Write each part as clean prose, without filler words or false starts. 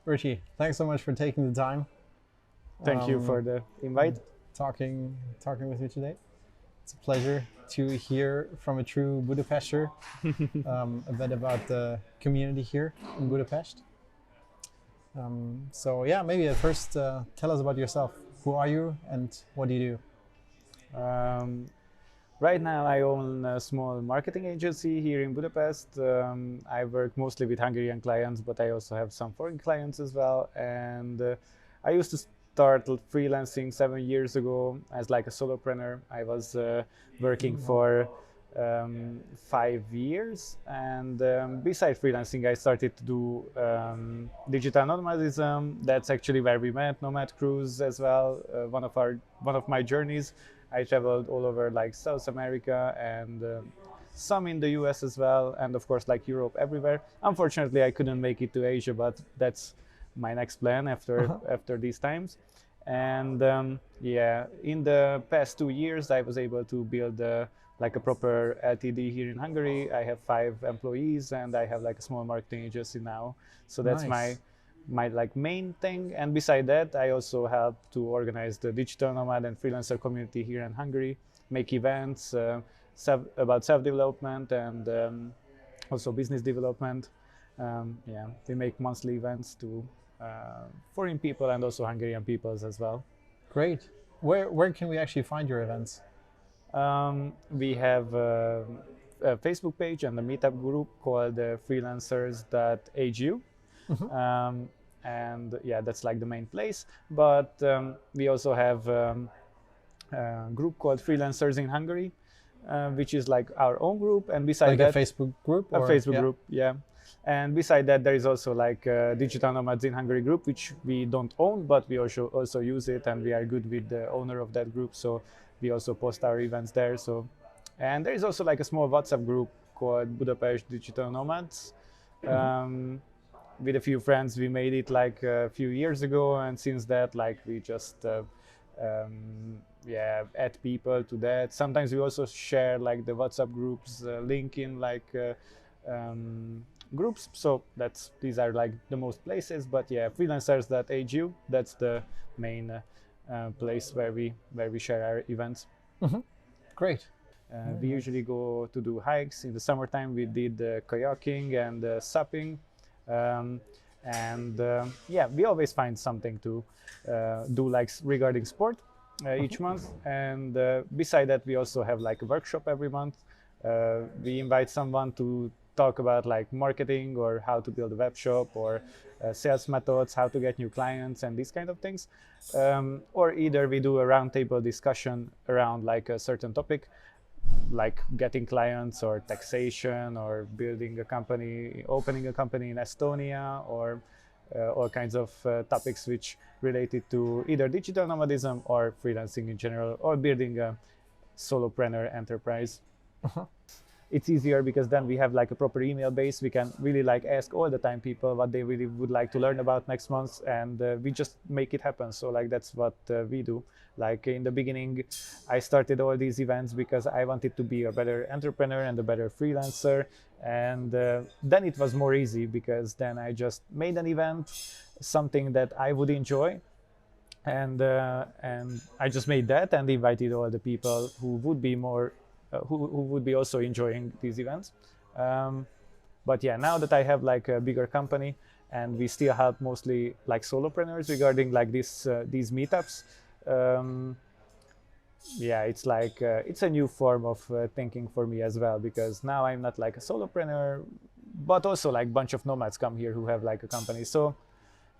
Richie, thanks so much for taking the time. Thank you for the invite. Talking with you today. It's a pleasure to hear from a true Budapester a bit about the community here in Budapest. So yeah, maybe at first tell us about yourself. Who are you and what do you do? Right now, I own a small marketing agency here in Budapest. I work mostly with Hungarian clients, but I also have some foreign clients as well. And I used to start freelancing 7 years ago as like a solopreneur. I was working for 5 years, and besides freelancing, I started to do digital nomadism. That's actually where we met. Nomad cruise as well. One of my journeys. I traveled all over like South America and some in the US as well, and of course like Europe, everywhere. Unfortunately, I couldn't make it to Asia, but that's my next plan after these times. And yeah, in the past 2 years, I was able to build like a proper LTD here in Hungary. I have 5 employees, and I have like a small marketing agency now. So that's Nice. my like main thing. And beside that, I also help to organize the digital nomad and freelancer community here in Hungary, make events about self-development and also business development. Yeah, we make monthly events to foreign people and also Hungarian peoples as well. Great. Where can we actually find your events? We have a Facebook page and a meetup group called freelancers.hu. And yeah, that's like the main place. But we also have a group called Freelancers in Hungary, which is like our own group. And beside Like that, a Facebook group? a Or, Facebook yeah. group, yeah. And beside that, there is also like a Digital Nomads in Hungary group, which we don't own, but we also use it, and we are good with the owner of that group. So we also post our events there. So, and there is also like a small WhatsApp group called Budapest Digital Nomads. With a few friends, we made it like a few years ago, and since that, like we just yeah, add people to that. Sometimes we also share like the WhatsApp groups link in like groups. So these are like the most places. But yeah, freelancers.hu, that's the main place where we share our events. Great. We usually go to do hikes. In the summertime, we did kayaking and supping. And yeah, we always find something to do like regarding sport each month. And beside that, we also have like a workshop every month. We invite someone to talk about like marketing or how to build a web shop or sales methods, how to get new clients and these kind of things. Or either we do a roundtable discussion around like a certain topic, like getting clients or taxation or building a company, opening a company in Estonia, or all kinds of topics which related to either digital nomadism or freelancing in general, or building a solopreneur enterprise. It's easier because then we have like a proper email base. We can really like ask all the time people what they really would like to learn about next month, and we just make it happen. So like that's what we do. Like in the beginning, I started all these events because I wanted to be a better entrepreneur and a better freelancer, and then it was more easy because then I just made an event, something that I would enjoy, and I just made that and invited all the people who would be more who would be also enjoying these events. But yeah, now that I have like a bigger company and we still help mostly like solopreneurs regarding like these meetups, yeah, it's like it's a new form of thinking for me as well, because now I'm not like a solopreneur, but also like bunch of nomads come here who have like a company. So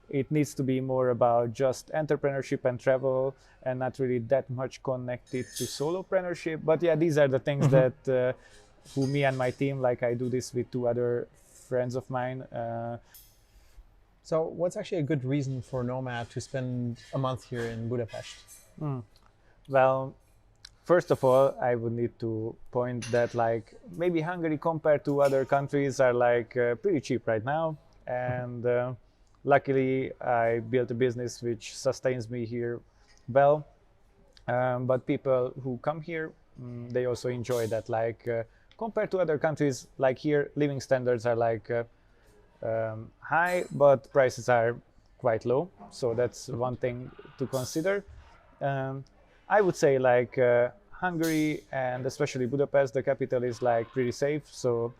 it needs to be more about just entrepreneurship and travel, and not really that much connected to solopreneurship. But yeah, these are the things that who me and my team, like I do this with 2 other friends of mine. So what's actually a good reason for Nomad to spend a month here in Budapest? Well, first of all, I would need to point that like maybe Hungary compared to other countries are like pretty cheap right now, and luckily I built a business which sustains me here well. But people who come here, they also enjoy that. Like compared to other countries, like here, living standards are like high, but prices are quite low, so that's one thing to consider. I would say like Hungary and especially Budapest, the capital, is like pretty safe, so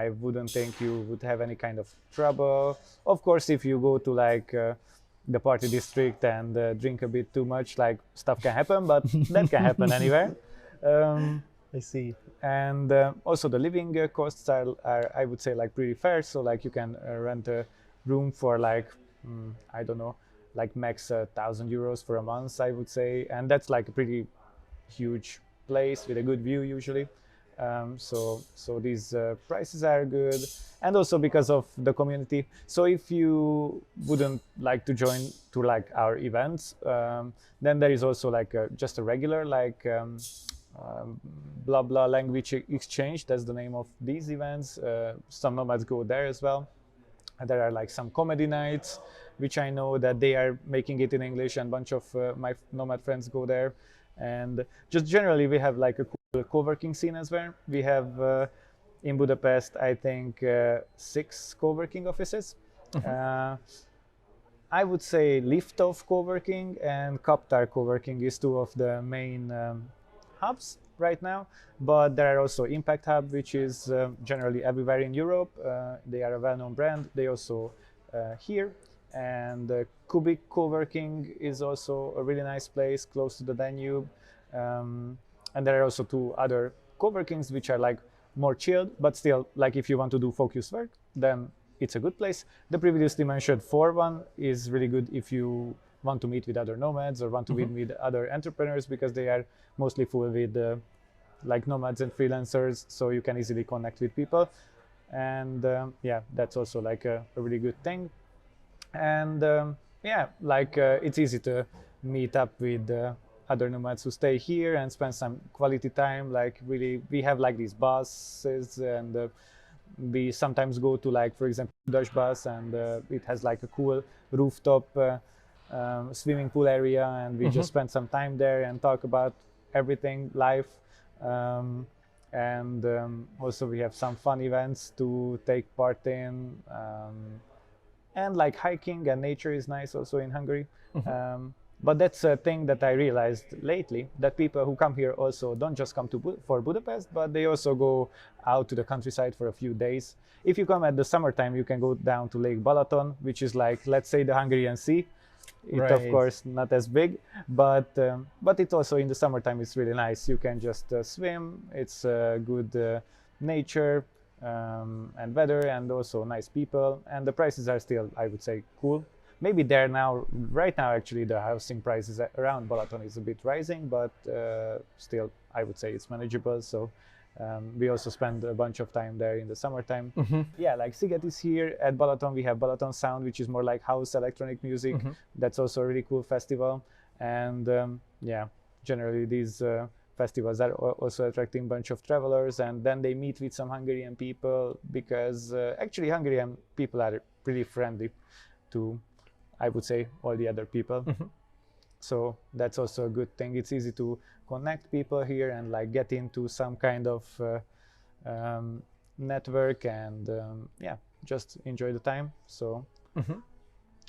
I wouldn't think you would have any kind of trouble. Of course, if you go to like the party district and drink a bit too much, like stuff can happen, but that can happen anywhere. I see. And also the living costs are, I would say, like pretty fair. So like you can rent a room for like I don't know, like max 1,000 euros for a month, I would say, and that's like a pretty huge place with a good view usually. So these prices are good, and also because of the community. So if you wouldn't like to join to like our events, then there is also like just a regular like blah blah language exchange. That's the name of these events. Some nomads go there as well. And there are like some comedy nights, which I know that they are making it in English, and a bunch of my nomad friends go there. And just generally, we have like a cool co-working scene as well. We have in Budapest, I think, 6 co-working offices. I would say Liftov co-working and Kaptar co-working is 2 of the main hubs right now, but there are also Impact Hub, which is generally everywhere in Europe. They are a well-known brand. They also here, and Kubik co-working is also a really nice place close to the Danube, and there are also 2 other co-workings which are like more chilled, but still, like if you want to do focused work, then it's a good place. The previously mentioned 4 one is really good if you want to meet with other nomads or want to meet with other entrepreneurs, because they are mostly full with like nomads and freelancers, so you can easily connect with people. And yeah, that's also like a really good thing. And yeah, like it's easy to meet up with other nomads who stay here and spend some quality time. Like really, we have like these buses, and we sometimes go to like, for example, Dutch bus, and it has like a cool rooftop swimming pool area, and we just spend some time there and talk about everything, life. And also we have some fun events to take part in, and like hiking and nature is nice also in Hungary. But that's a thing that I realized lately, that people who come here also don't just come to for Budapest, but they also go out to the countryside for a few days. If you come at the summertime, you can go down to Lake Balaton, which is like, let's say, the Hungarian Sea. It of course not as big, but it also in the summertime it's really nice. You can just swim. It's good nature and weather, and also nice people, and the prices are still, I would say, cool. Maybe they're now, right now actually the housing prices around Balaton is a bit rising, but still I would say it's manageable. So we also spend a bunch of time there in the summertime. Yeah, like Sziget is here. At Balaton we have Balaton Sound, which is more like house electronic music. That's also a really cool festival. And yeah, generally these festivals are also attracting a bunch of travelers, and then they meet with some Hungarian people, because actually Hungarian people are pretty friendly to, I would say, all the other people. So that's also a good thing. It's easy to connect people here and like get into some kind of network, and yeah, just enjoy the time. So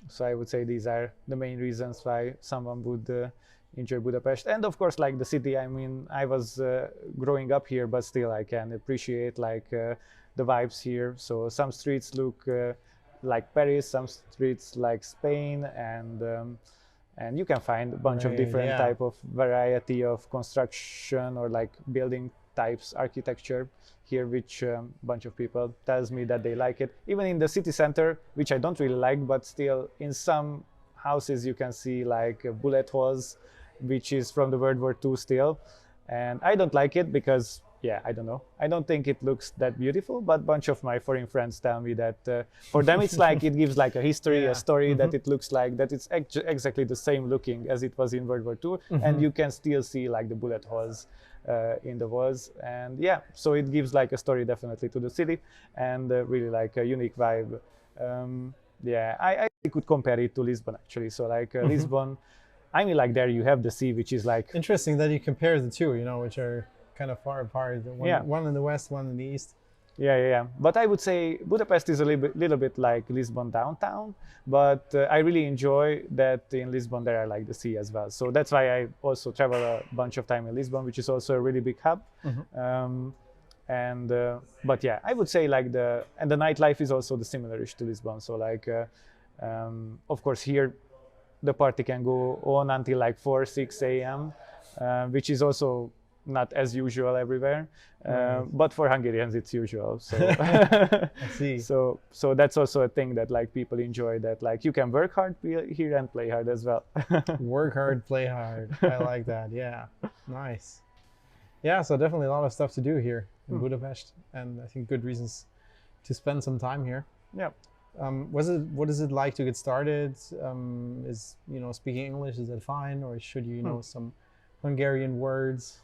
so I would say these are the main reasons why someone would enjoy Budapest. And of course, like the city, I mean, I was growing up here, but still I can appreciate like the vibes here. So some streets look like Paris, some streets like Spain, and you can find a bunch of different type of variety of construction or like building types, architecture here, which a bunch of people tells me that they like it. Even in the city center, which I don't really like, but still in some houses you can see like bullet holes, which is from the World War II still, and I don't like it because, yeah, I don't know. I don't think it looks that beautiful, but a bunch of my foreign friends tell me that for them it's like it gives like a history, a story, that it looks like that it's exactly the same looking as it was in World War II, and you can still see like the bullet holes in the walls. And yeah, so it gives like a story definitely to the city, and really like a unique vibe. Yeah, I could compare it to Lisbon actually. So like Lisbon, I mean, like there you have the sea, which is like... Interesting that you compare the two, you know, which are kind of far apart. One in the west, one in the east. Yeah. But I would say Budapest is a little bit like Lisbon downtown. But I really enjoy that in Lisbon there are like the sea as well. So that's why I also travel a bunch of time in Lisbon, which is also a really big hub. And but yeah, I would say like the nightlife is also the similarish to Lisbon. So like of course here the party can go on until like 4-6 a.m., which is also not as usual everywhere, but for Hungarians it's usual. So I see. so that's also a thing that like people enjoy, that like you can work hard here and play hard as well. Work hard, play hard. I like that. Yeah, nice. Yeah, so definitely a lot of stuff to do here in Budapest, and I think good reasons to spend some time here. Yeah. What is it like to get started? Is speaking English, is that fine, or should you know some Hungarian words?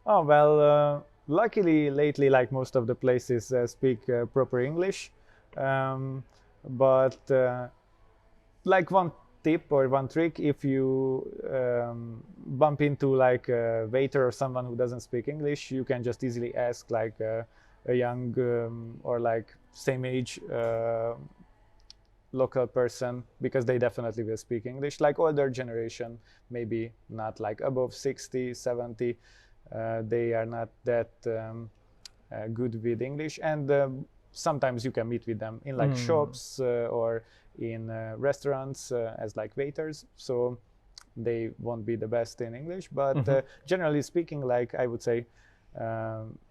Oh well, luckily lately, like most of the places speak proper English, but like one tip or one trick, if you bump into like a waiter or someone who doesn't speak English, you can just easily ask like a young or like same age local person, because they definitely will speak English. Like older generation, maybe not like above 60, 70, they are not that good with English, and sometimes you can meet with them in like shops or in restaurants as like waiters, so they won't be the best in English, but generally speaking, like I would say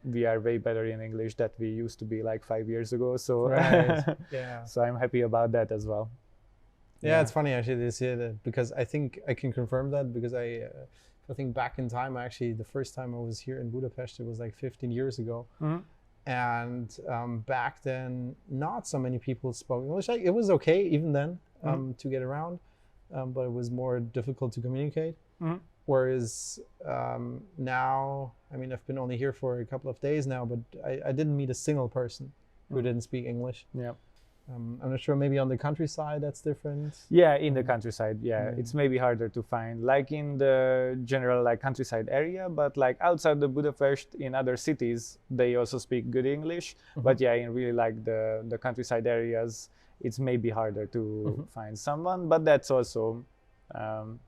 we are way better in English than we used to be like 5 years ago, so Right. Yeah. so I'm happy about that as well. Yeah, it's funny actually to see that, because I think I can confirm that, because I think back in time, actually the first time I was here in Budapest, it was like 15 years ago. And back then not so many people spoke English. Like, it was okay even then to get around, but it was more difficult to communicate. Whereas now, I mean, I've been only here for a couple of days now, but I didn't meet a single person who didn't speak English. Yeah. I'm not sure, maybe on the countryside that's different. Yeah, in the countryside, it's maybe harder to find, like in the general like countryside area, but like outside the Budapest, in other cities, they also speak good English. But yeah, in really like the countryside areas, it's maybe harder to find someone, but that's also,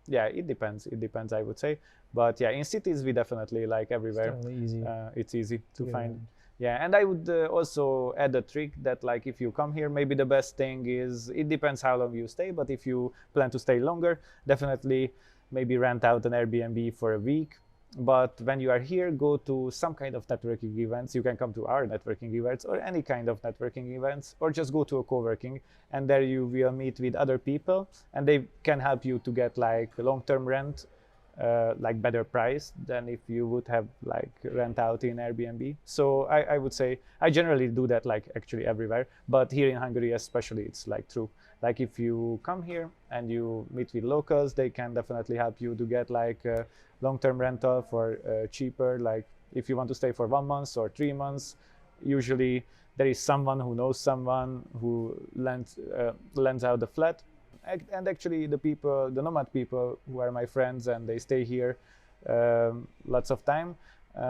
yeah, it depends, I would say. But yeah, in cities, we definitely, like everywhere, it's easy to find. Yeah, and I would also add a trick that, like, if you come here, maybe the best thing is, it depends how long you stay, but if you plan to stay longer, definitely maybe rent out an Airbnb for a week. But when you are here, go to some kind of networking events. You can come to our networking events or any kind of networking events, or just go to a co-working, and there you will meet with other people, and they can help you to get like long-term rent, like better price than if you would have like rent out in Airbnb. So I would say I generally do that like actually everywhere, but here in Hungary especially, it's like true. Like if you come here and you meet with locals, they can definitely help you to get like a long-term rental for cheaper. Like if you want to stay for 1 month or 3 months, usually there is someone who knows someone who lends out the flat. And actually the nomad people who are my friends and they stay here lots of time,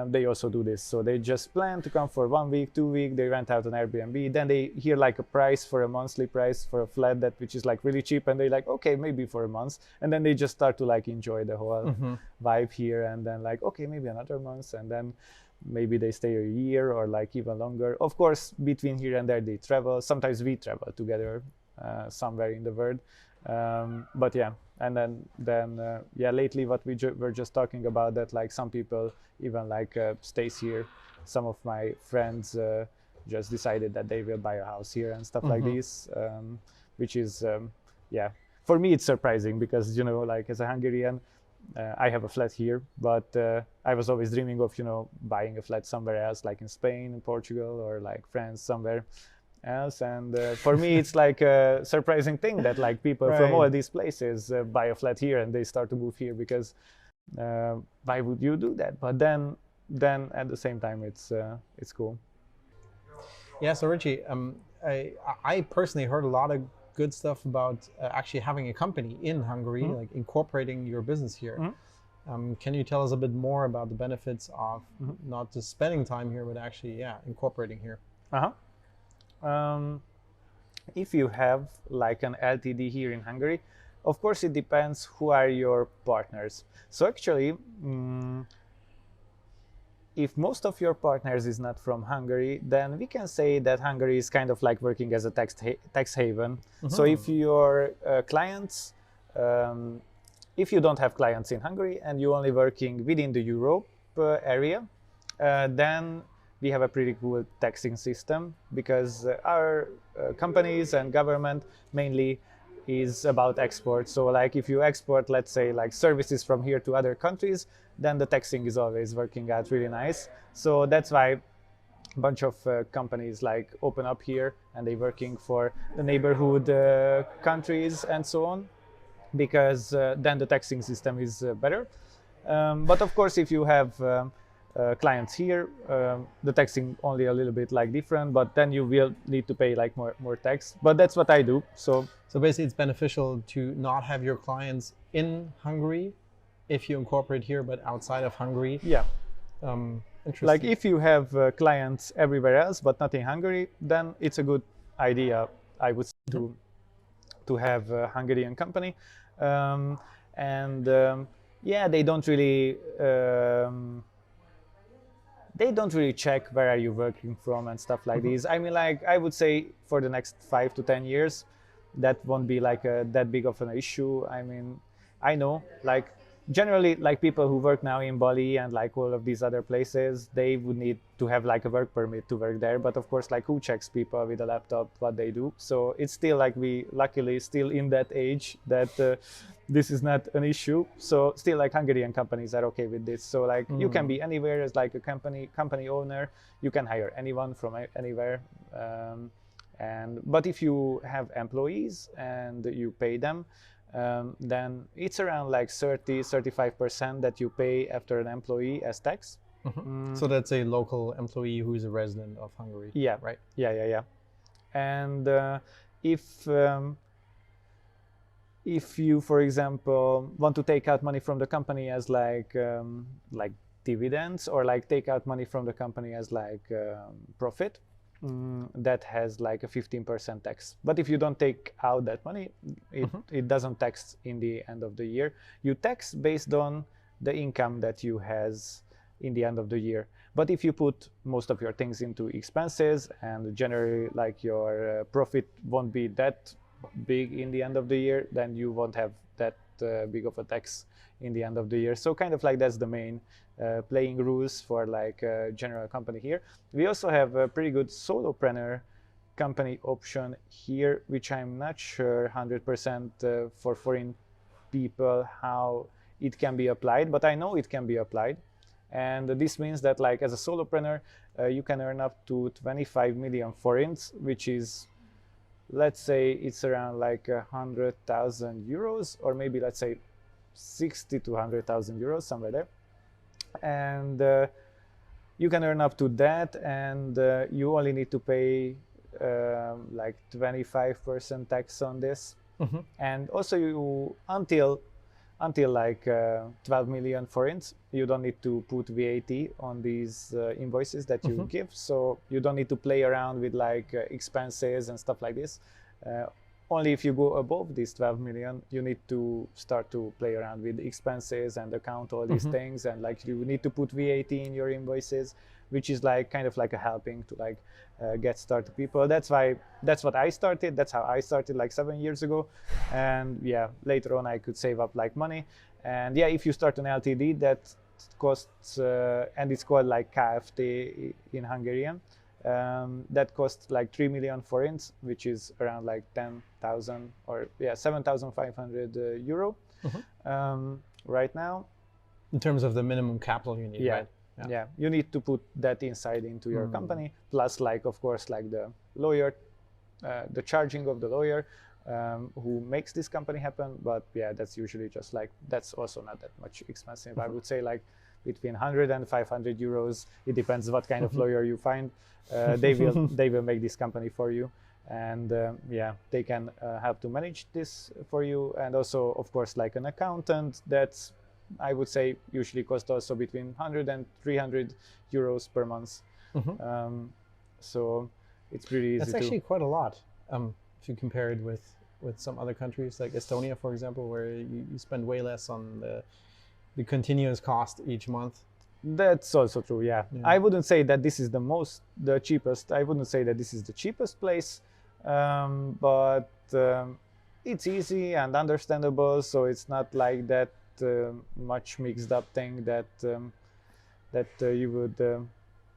they also do this. So they just plan to come for 1 week, 2 weeks, they rent out an Airbnb, then they hear like a price for a monthly price for a flat that which is like really cheap, and they like, okay, maybe for a month, and then they just start to like enjoy the whole vibe here, and then like, okay, maybe another month, and then maybe they stay a year or like even longer. Of course, between here and there they travel. Sometimes we travel together somewhere in the world, but yeah, and then yeah, lately what we were just talking about, that like some people even like stays here. Some of my friends just decided that they will buy a house here and stuff like this, which is yeah, for me it's surprising, because like as a Hungarian, I have a flat here, but I was always dreaming of buying a flat somewhere else, like in Spain, in Portugal, or like France, somewhere else. And for me it's like a surprising thing that like people from all these places buy a flat here and they start to move here, because why would you do that? But then at the same time it's cool. Yeah, so Richie, I personally heard a lot of good stuff about actually having a company in Hungary, like incorporating your business here. Can you tell us a bit more about the benefits of not just spending time here, but actually incorporating here? If you have like an LTD here in Hungary, of course it depends who are your partners. So actually, if most of your partners is not from Hungary, then we can say that Hungary is kind of like working as a tax haven. So if your clients, if you don't have clients in Hungary and you're only working within the Europe area, then we have a pretty cool taxing system, because our companies and government mainly is about export. So like if you export, let's say like services from here to other countries, then the taxing is always working out really nice. So that's why a bunch of companies like open up here and they're working for the neighborhood countries and so on, because then the taxing system is better. But of course, if you have clients here, the taxing only a little bit like different, but then you will need to pay like more tax. But that's what I do. So basically it's beneficial to not have your clients in Hungary if you incorporate here, but outside of Hungary. Yeah. Interesting. Like if you have clients everywhere else but not in Hungary, then it's a good idea, I would say, to have a Hungarian company. Yeah, they don't really check where are you working from and stuff like this. I mean, like I would say for the next 5 to 10 years, that won't be like that big of an issue. I mean, I know like generally like people who work now in Bali and like all of these other places, they would need to have like a work permit to work there. But of course, like who checks people with a laptop what they do? So it's still like we luckily still in that age that this is not an issue. So still like Hungarian companies are okay with this. So like you can be anywhere as like a company owner. You can hire anyone from anywhere. But if you have employees and you pay them, then it's around like 30-35% that you pay after an employee as tax. So that's a local employee who is a resident of Hungary. Yeah. Right. Yeah. And if you, for example, want to take out money from the company as like dividends, or like take out money from the company as like profit, that has like a 15% tax. But if you don't take out that money, it doesn't tax in the end of the year. You tax based on the income that you has in the end of the year. But if you put most of your things into expenses, and generally like your profit won't be that big in the end of the year, then you won't have that big of a tax in the end of the year. So kind of like that's the main playing rules for like a general company here. We also have a pretty good solopreneur company option here, which I'm not sure 100% for foreign people how it can be applied, but I know it can be applied. And this means that like as a solopreneur, you can earn up to 25 million forints, which is, let's say it's around like 100,000 euros, or maybe let's say 60 to 100,000 euros, somewhere there. And you can earn up to that, and you only need to pay like 25% tax on this. And also you until like 12 million forints, you don't need to put VAT on these invoices that you give. So you don't need to play around with like expenses and stuff like this. Only if you go above these 12 million, you need to start to play around with expenses and account all these things, and like you need to put VAT in your invoices, which is like kind of like a helping to like get started people. That's what I started. That's how I started like 7 years ago. And yeah, later on I could save up like money. And yeah, if you start an LTD, that costs and it's called like KFT in Hungarian. That costs like 3 million forints, which is around like 10,000 or 7,500 euro right now. In terms of the minimum capital you need, right? Yeah, you need to put that inside into your company, plus like of course like the lawyer, the charging of the lawyer who makes this company happen. But yeah, that's usually just like, that's also not that much expensive. I would say like between 100 and 500 euros. It depends what kind of lawyer you find. They will make this company for you, and yeah, they can help to manage this for you. And also, of course, like an accountant, that's, I would say, usually cost also between 100 and 300 euros per month. So it's pretty easy. That's actually quite a lot if you compare it with some other countries like Estonia, for example, where you spend way less on the continuous cost each month. That's also true, yeah. I wouldn't say that this is the cheapest. I wouldn't say that this is the cheapest place, but it's easy and understandable, so it's not like that much mixed up thing that you would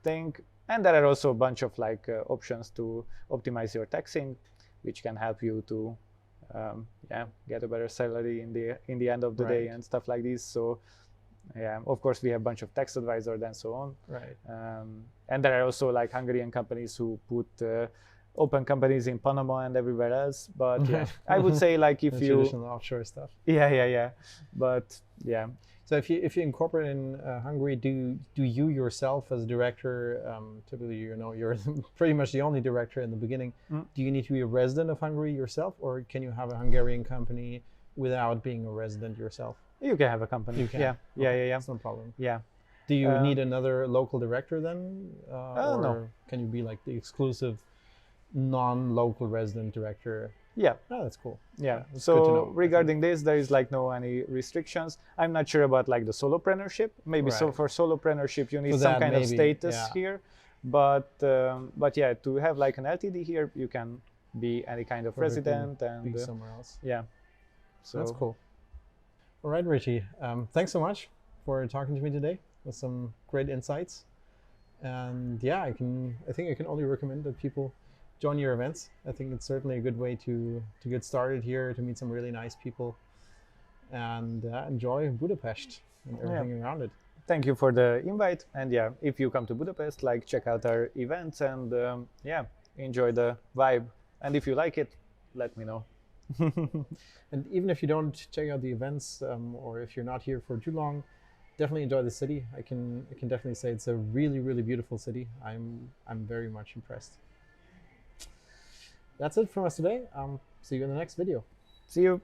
think. And there are also a bunch of like options to optimize your taxing, which can help you to get a better salary in the end of the day and stuff like this. So yeah, of course we have a bunch of tax advisors and so on. Right. And there are also like Hungarian companies who put open companies in Panama and everywhere else. But yeah, I would say like if you traditional offshore stuff. Yeah. But yeah. So if you incorporate in Hungary, do you yourself as a director, typically you're pretty much the only director in the beginning. Do you need to be a resident of Hungary yourself, or can you have a Hungarian company without being a resident yourself? You can have a company. You can. Yeah. That's no problem. Yeah. Do you need another local director then, or no. can you be like the exclusive non-local resident director? Yeah. Oh, that's cool. Yeah. Good to So know, regarding this, there is like no any restrictions. I'm not sure about like the solopreneurship. Maybe so for solopreneurship you need some kind of status here, but yeah, to have like an LTD here, you can be any kind of resident and be somewhere else. Yeah. So that's cool. All right, Richie. Thanks so much for talking to me today with some great insights. And yeah, I think I can only recommend that people join your events. I think it's certainly a good way to get started here, to meet some really nice people, and enjoy Budapest and everything around it. Thank you for the invite. And yeah, if you come to Budapest, like check out our events and enjoy the vibe. And if you like it, let me know. And even if you don't check out the events, or if you're not here for too long, definitely enjoy the city. I can definitely say it's a really, really beautiful city. I'm very much impressed. That's it from us today. See you in the next video. See you.